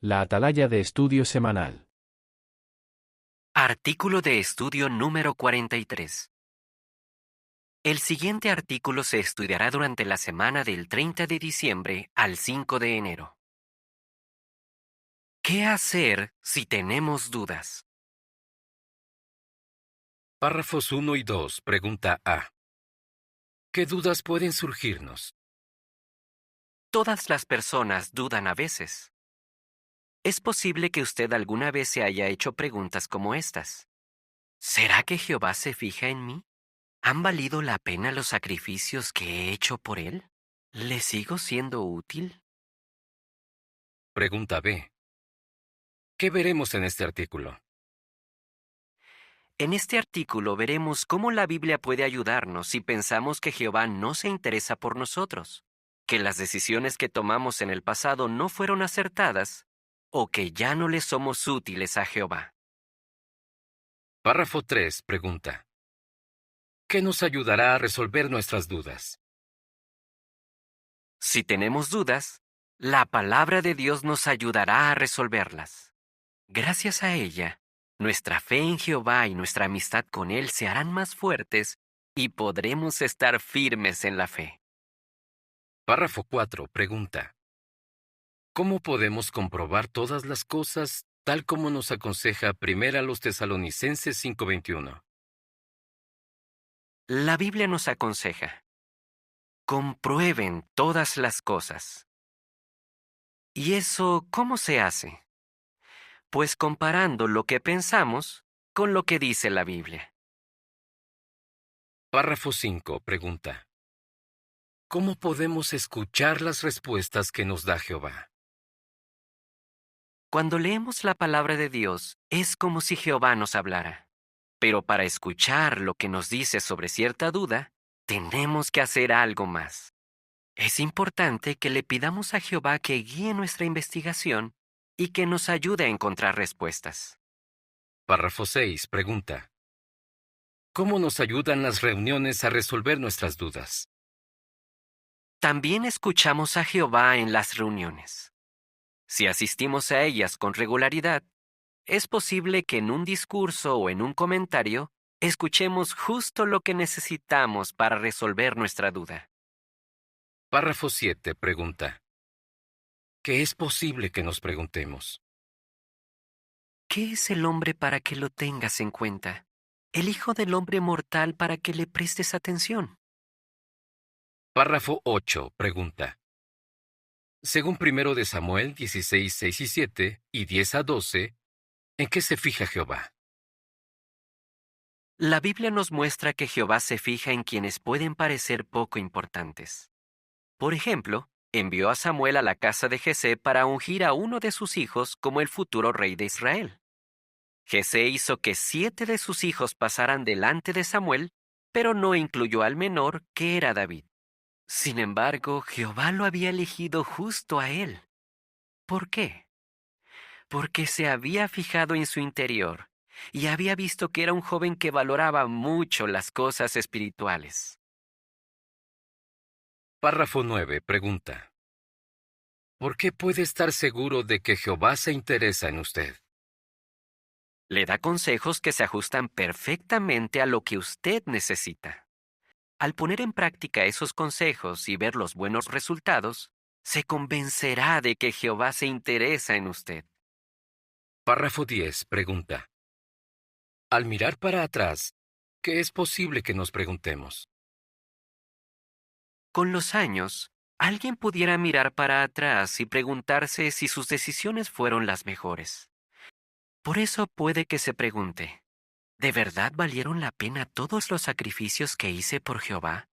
La atalaya de estudio semanal. Artículo de estudio número 43. El siguiente artículo se estudiará durante la semana del 30 de diciembre al 5 de enero. ¿Qué hacer si tenemos dudas? Párrafos 1 y 2, pregunta A. ¿Qué dudas pueden surgirnos? Todas las personas dudan a veces. Es posible que usted alguna vez se haya hecho preguntas como estas. ¿Será que Jehová se fija en mí? ¿Han valido la pena los sacrificios que he hecho por él? ¿Le sigo siendo útil? Pregunta B. ¿Qué veremos en este artículo? En este artículo veremos cómo la Biblia puede ayudarnos si pensamos que Jehová no se interesa por nosotros, que las decisiones que tomamos en el pasado no fueron acertadas o que ya no le somos útiles a Jehová. Párrafo 3, pregunta. ¿Qué nos ayudará a resolver nuestras dudas? Si tenemos dudas, la palabra de Dios nos ayudará a resolverlas. Gracias a ella, nuestra fe en Jehová y nuestra amistad con Él se harán más fuertes y podremos estar firmes en la fe. Párrafo 4, pregunta. ¿Cómo podemos comprobar todas las cosas tal como nos aconseja 1 Tesalonicenses 5:21? La Biblia nos aconseja: comprueben todas las cosas. ¿Y eso cómo se hace? Pues comparando lo que pensamos con lo que dice la Biblia. Párrafo 5, pregunta. ¿Cómo podemos escuchar las respuestas que nos da Jehová? Cuando leemos la palabra de Dios, es como si Jehová nos hablara. Pero para escuchar lo que nos dice sobre cierta duda, tenemos que hacer algo más. Es importante que le pidamos a Jehová que guíe nuestra investigación y que nos ayude a encontrar respuestas. Párrafo 6, pregunta. ¿Cómo nos ayudan las reuniones a resolver nuestras dudas? También escuchamos a Jehová en las reuniones. Si asistimos a ellas con regularidad, es posible que en un discurso o en un comentario escuchemos justo lo que necesitamos para resolver nuestra duda. Párrafo 7, pregunta. ¿Qué es posible que nos preguntemos? ¿Qué es el hombre para que lo tengas en cuenta? El Hijo del Hombre mortal para que le prestes atención. Párrafo 8, pregunta. Según 1 de Samuel 16, 6 y 7 y 10 a 12, ¿en qué se fija Jehová? La Biblia nos muestra que Jehová se fija en quienes pueden parecer poco importantes. Por ejemplo, envió a Samuel a la casa de Jesé para ungir a uno de sus hijos como el futuro rey de Israel. Jesé hizo que 7 de sus hijos pasaran delante de Samuel, pero no incluyó al menor, que era David. Sin embargo, Jehová lo había elegido justo a él. ¿Por qué? Porque se había fijado en su interior y había visto que era un joven que valoraba mucho las cosas espirituales. Párrafo 9, pregunta. ¿Por qué puede estar seguro de que Jehová se interesa en usted? Le da consejos que se ajustan perfectamente a lo que usted necesita. Al poner en práctica esos consejos y ver los buenos resultados, se convencerá de que Jehová se interesa en usted. Párrafo 10, pregunta. Al mirar para atrás, ¿qué es posible que nos preguntemos? Con los años, alguien pudiera mirar para atrás y preguntarse si sus decisiones fueron las mejores. Por eso puede que se pregunte: ¿de verdad valieron la pena todos los sacrificios que hice por Jehová?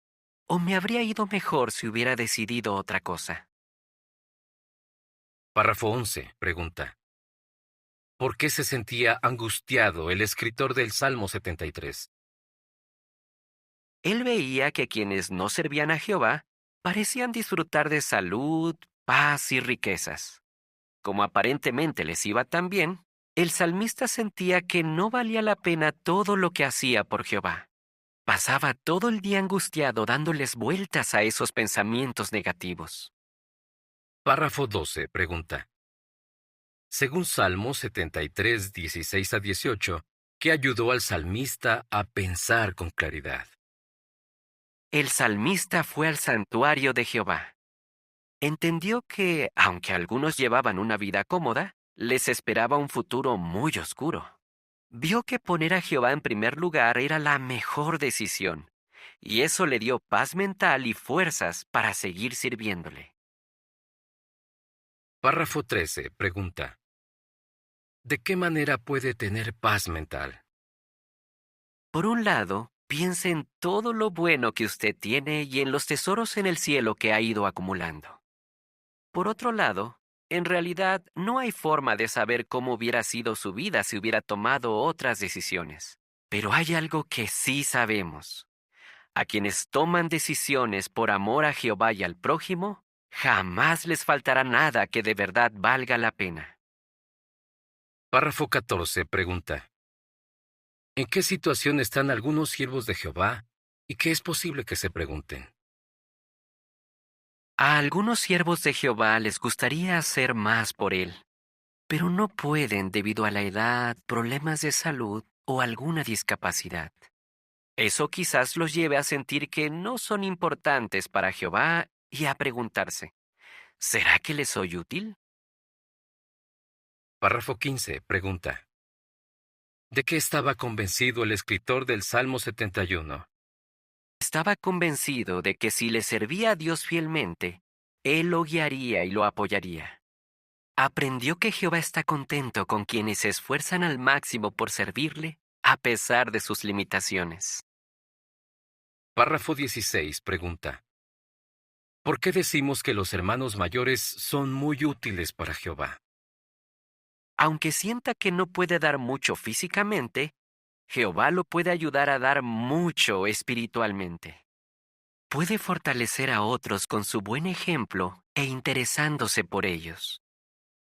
¿O me habría ido mejor si hubiera decidido otra cosa? Párrafo 11, pregunta. ¿Por qué se sentía angustiado el escritor del Salmo 73? Él veía que quienes no servían a Jehová parecían disfrutar de salud, paz y riquezas. Como aparentemente les iba tan bien, el salmista sentía que no valía la pena todo lo que hacía por Jehová. Pasaba todo el día angustiado dándoles vueltas a esos pensamientos negativos. Párrafo 12, pregunta. Según Salmo 73, 16 a 18, ¿qué ayudó al salmista a pensar con claridad? El salmista fue al santuario de Jehová. Entendió que, aunque algunos llevaban una vida cómoda, les esperaba un futuro muy oscuro. Vio que poner a Jehová en primer lugar era la mejor decisión, y eso le dio paz mental y fuerzas para seguir sirviéndole. Párrafo 13. Pregunta. ¿De qué manera puede tener paz mental? Por un lado, piense en todo lo bueno que usted tiene y en los tesoros en el cielo que ha ido acumulando. Por otro lado, en realidad no hay forma de saber cómo hubiera sido su vida si hubiera tomado otras decisiones. Pero hay algo que sí sabemos. A quienes toman decisiones por amor a Jehová y al prójimo, jamás les faltará nada que de verdad valga la pena. Párrafo 14. Pregunta. ¿En qué situación están algunos siervos de Jehová y qué es posible que se pregunten? A algunos siervos de Jehová les gustaría hacer más por él, pero no pueden debido a la edad, problemas de salud o alguna discapacidad. Eso quizás los lleve a sentir que no son importantes para Jehová y a preguntarse, ¿será que les soy útil? Párrafo 15. Pregunta. ¿De qué estaba convencido el escritor del Salmo 71? Estaba convencido de que si le servía a Dios fielmente, Él lo guiaría y lo apoyaría. Aprendió que Jehová está contento con quienes se esfuerzan al máximo por servirle, a pesar de sus limitaciones. Párrafo 16. Pregunta. ¿Por qué decimos que los hermanos mayores son muy útiles para Jehová? Aunque sienta que no puede dar mucho físicamente, Jehová lo puede ayudar a dar mucho espiritualmente. Puede fortalecer a otros con su buen ejemplo e interesándose por ellos.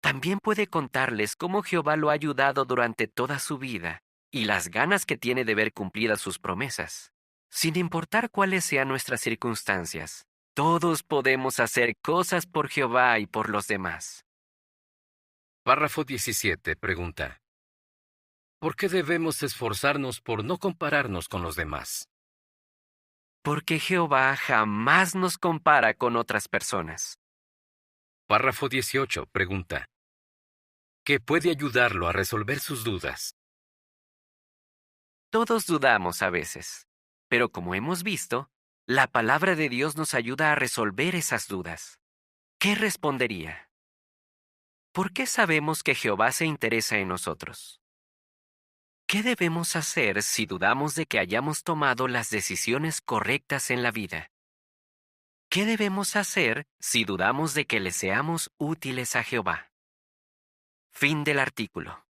También puede contarles cómo Jehová lo ha ayudado durante toda su vida y las ganas que tiene de ver cumplidas sus promesas. Sin importar cuáles sean nuestras circunstancias, todos podemos hacer cosas por Jehová y por los demás. Párrafo 17. Pregunta. ¿Por qué debemos esforzarnos por no compararnos con los demás? Porque Jehová jamás nos compara con otras personas. Párrafo 18. Pregunta. ¿Qué puede ayudarlo a resolver sus dudas? Todos dudamos a veces, pero como hemos visto, la palabra de Dios nos ayuda a resolver esas dudas. ¿Qué respondería? ¿Por qué sabemos que Jehová se interesa en nosotros? ¿Qué debemos hacer si dudamos de que hayamos tomado las decisiones correctas en la vida? ¿Qué debemos hacer si dudamos de que le seamos útiles a Jehová? Fin del artículo.